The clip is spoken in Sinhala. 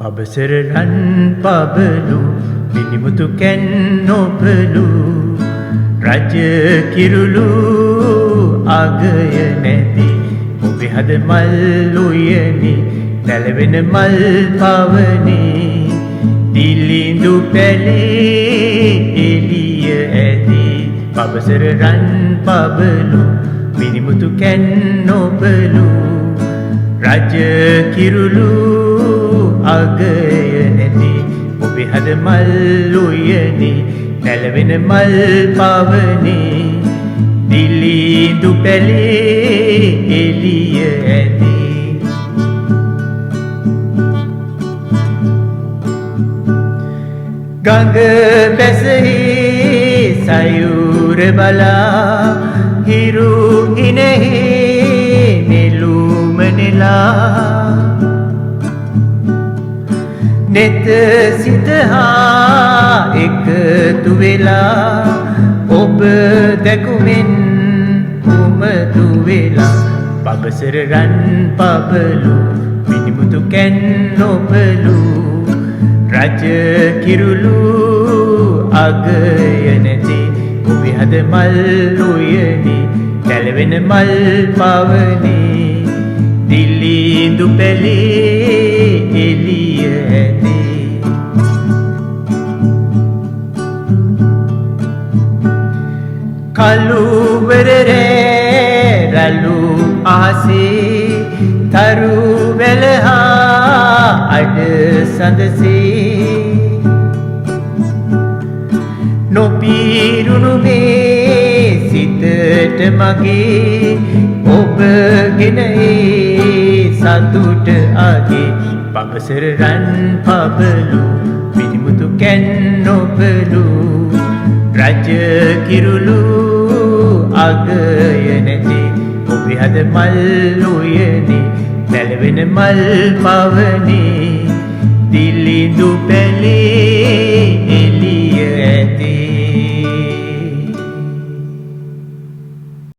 පබසර රන් පබලු මිනිමුතු කැන් නොබලු රජ කිරුළු අගය නැති ඔබේ හද මල් උයනි නැලවෙන මල් පවනි දිලිඳු පැලේ එළිය ඇති පබසර රන් පබලු මිනිමුතු කැන් නොබලු රජ කිරුළු අගය නැති ඔබේ හද මල් උයනි නැලවෙන මල් පවනි දිලිඳු පැලේ එළිය ඇති ගඟ බැසෙහි සයුර බලා හිරු ඉනෙහි නෙළුම නෙලා නෙත සිත හා එකතු වෙලා ඔබ දැකුමෙන් උමතු වෙලා පබසර රන් පබලු මිනිමුතු කැන් නොබලු රජ කිරුළු අගය නැති ඔබේ හද මල් උයනි නැලවෙන මල් පවනි දිලිඳු පැලේ එළිය ඇති කළුවර රැළු ආසේ තරු වැලහා අඩ සඳසේ නොපීරුණු මේ සිතට මගේ ඔබ ගෙන සතුට අගේ පබසර රන් පබලු මිනිමුතු කැන් නොබලු රජ කිරුළු අගය නැති ඔබේ හද මල් උයනි නැලවෙන මල් පවනි දිලිඳු